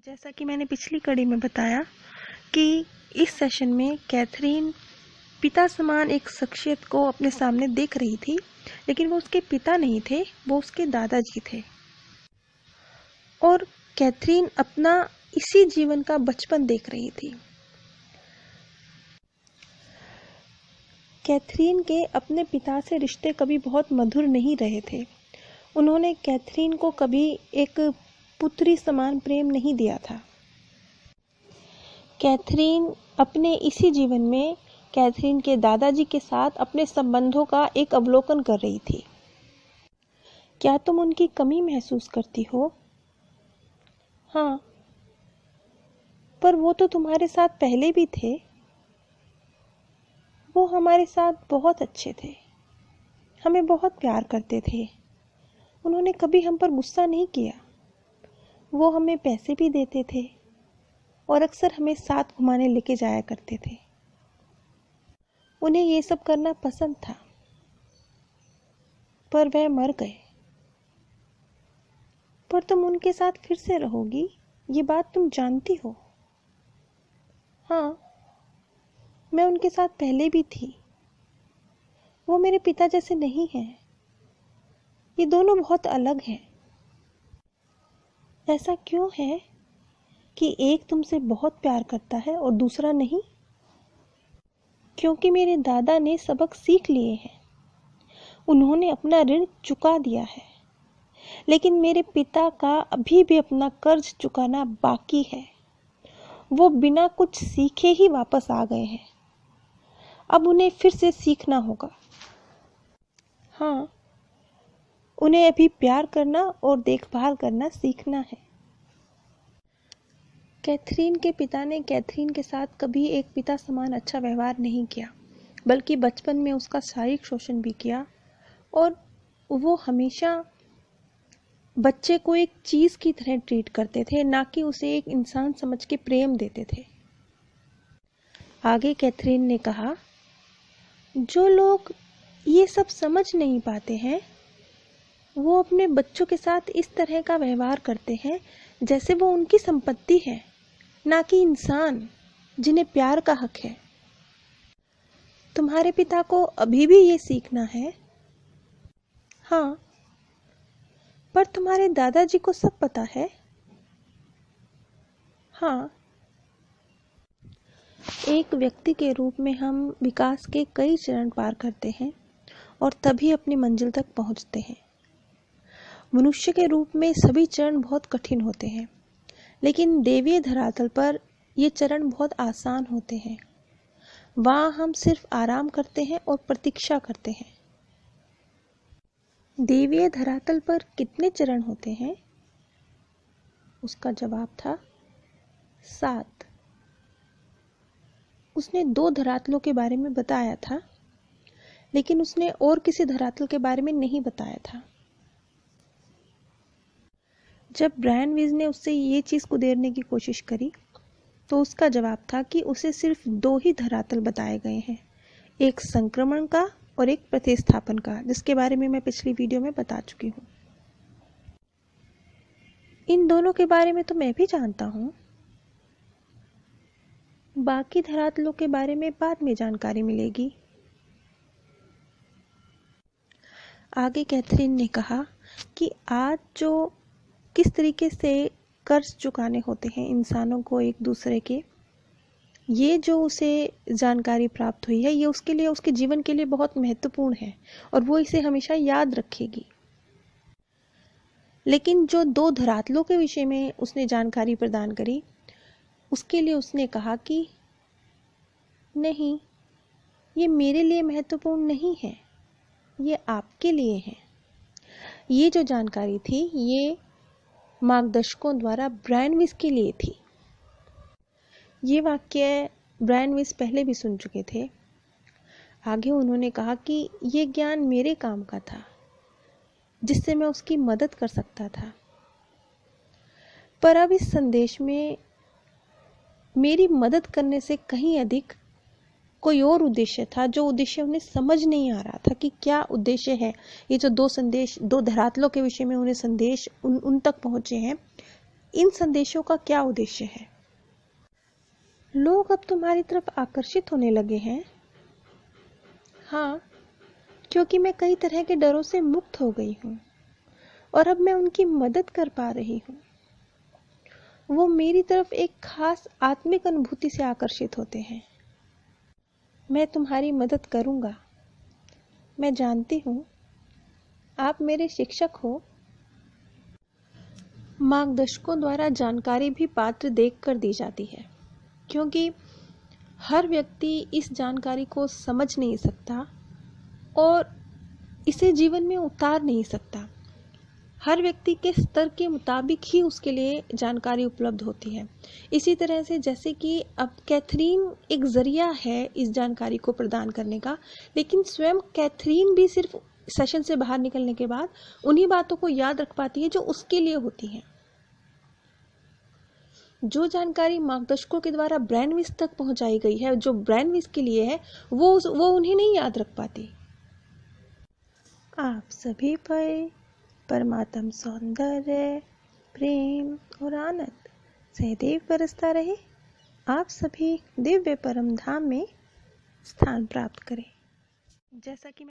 जैसा कि मैंने पिछली कड़ी में बताया कि इस सेशन में कैथरीन पिता समान एक शख्सियत को अपने सामने देख रही थी, लेकिन वो उसके पिता नहीं थे, वो उसके दादाजी थे। और कैथरीन अपना इसी जीवन का बचपन देख रही थी। कैथरीन के अपने पिता से रिश्ते कभी बहुत मधुर नहीं रहे थे। उन्होंने कैथरीन को कभी एक पुत्री समान प्रेम नहीं दिया था। कैथरीन अपने इसी जीवन में कैथरीन के दादाजी के साथ अपने संबंधों का एक अवलोकन कर रही थी। क्या तुम उनकी कमी महसूस करती हो? हाँ, पर वो तो तुम्हारे साथ पहले भी थे। वो हमारे साथ बहुत अच्छे थे, हमें बहुत प्यार करते थे। उन्होंने कभी हम पर गुस्सा नहीं किया। वो हमें पैसे भी देते थे और अक्सर हमें साथ घुमाने लेके जाया करते थे। उन्हें ये सब करना पसंद था, पर वह मर गए। पर तुम उनके साथ फिर से रहोगी, ये बात तुम जानती हो। हाँ, मैं उनके साथ पहले भी थी। वो मेरे पिता जैसे नहीं हैं। ये दोनों बहुत अलग हैं। ऐसा क्यों है कि एक तुमसे बहुत प्यार करता है और दूसरा नहीं? क्योंकि मेरे दादा ने सबक सीख लिए हैं। उन्होंने अपना ऋण चुका दिया है, लेकिन मेरे पिता का अभी भी अपना कर्ज चुकाना बाकी है। वो बिना कुछ सीखे ही वापस आ गए हैं। अब उन्हें फिर से सीखना होगा। हाँ, उन्हें अभी प्यार करना और देखभाल करना सीखना है। कैथरीन के पिता ने कैथरीन के साथ कभी एक पिता समान अच्छा व्यवहार नहीं किया, बल्कि बचपन में उसका शारीरिक शोषण भी किया। और वो हमेशा बच्चे को एक चीज की तरह ट्रीट करते थे, ना कि उसे एक इंसान समझ के प्रेम देते थे। आगे कैथरीन ने कहा, जो लोग ये सब समझ नहीं पाते हैं, वो अपने बच्चों के साथ इस तरह का व्यवहार करते हैं जैसे वो उनकी संपत्ति है, ना कि इंसान जिन्हें प्यार का हक है। तुम्हारे पिता को अभी भी ये सीखना है। हाँ, पर तुम्हारे दादाजी को सब पता है। हाँ, एक व्यक्ति के रूप में हम विकास के कई चरण पार करते हैं और तभी अपनी मंजिल तक पहुंचते हैं। मनुष्य के रूप में सभी चरण बहुत कठिन होते हैं, लेकिन देवीय धरातल पर ये चरण बहुत आसान होते हैं। वहाँ हम सिर्फ आराम करते हैं और प्रतीक्षा करते हैं। देवीय धरातल पर कितने चरण होते हैं? उसका जवाब था 7। उसने 2 धरातलों के बारे में बताया था, लेकिन उसने और किसी धरातल के बारे में नहीं बताया था। जब ब्रायन वीज ने उससे ये चीज कुदेरने की कोशिश करी, तो उसका जवाब था कि उसे सिर्फ 2 ही धरातल बताए गए हैं, एक संक्रमण का और एक प्रतिस्थापन का, जिसके बारे में मैं पिछली वीडियो में बता चुकी हूँ। इन दोनों के बारे में तो मैं भी जानता हूँ। बाकी धरातलों के बारे में बाद में जानकारी मिलेगी। आगे कैथरीन ने कहा कि आज जो किस तरीके से कर्ज चुकाने होते हैं इंसानों को एक दूसरे के, ये जो उसे जानकारी प्राप्त हुई है, ये उसके लिए, उसके जीवन के लिए बहुत महत्वपूर्ण है और वो इसे हमेशा याद रखेगी। लेकिन जो 2 धरातलों के विषय में उसने जानकारी प्रदान करी, उसके लिए उसने कहा कि नहीं, ये मेरे लिए महत्वपूर्ण नहीं है, ये आपके लिए है। ये जो जानकारी थी, ये मार्गदर्शकों द्वारा ब्रायन वीज के लिए थी। ये वाक्य ब्रायन वीज पहले भी सुन चुके थे। आगे उन्होंने कहा कि ये ज्ञान मेरे काम का था, जिससे मैं उसकी मदद कर सकता था। पर अब इस संदेश में मेरी मदद करने से कहीं अधिक कोई और उद्देश्य था, जो उद्देश्य उन्हें समझ नहीं आ रहा था कि क्या उद्देश्य है। ये जो 2 संदेश, 2 धरातलों के विषय में उन्हें संदेश उन तक पहुंचे हैं, इन संदेशों का क्या उद्देश्य है? लोग अब तुम्हारी तरफ आकर्षित होने लगे हैं। हाँ, क्योंकि मैं कई तरह के डरों से मुक्त हो गई हूँ और अब मैं उनकी मदद कर पा रही हूँ। वो मेरी तरफ एक खास आत्मिक अनुभूति से आकर्षित होते हैं। मैं तुम्हारी मदद करूँगा। मैं जानती हूँ आप मेरे शिक्षक हो। मार्गदर्शकों द्वारा जानकारी भी पात्र देखकर दी जाती है, क्योंकि हर व्यक्ति इस जानकारी को समझ नहीं सकता और इसे जीवन में उतार नहीं सकता। हर व्यक्ति के स्तर के मुताबिक ही उसके लिए जानकारी उपलब्ध होती है। इसी तरह से जैसे कि अब कैथरीन एक जरिया है इस जानकारी को प्रदान करने का, लेकिन स्वयं कैथरीन भी सिर्फ सेशन से बाहर निकलने के बाद उन्हीं बातों को याद रख पाती है जो उसके लिए होती हैं। जो जानकारी मार्गदर्शकों के द्वारा ब्रेनविस तक पहुंचाई गई है, जो ब्रेनविस के लिए है, वो उन्हें नहीं याद रख पाती। आप सभी पर परमात्म सौंदर्य, प्रेम और आनंद सहदैव बरसता रहे। आप सभी दिव्य परम धाम में स्थान प्राप्त करें। जैसा कि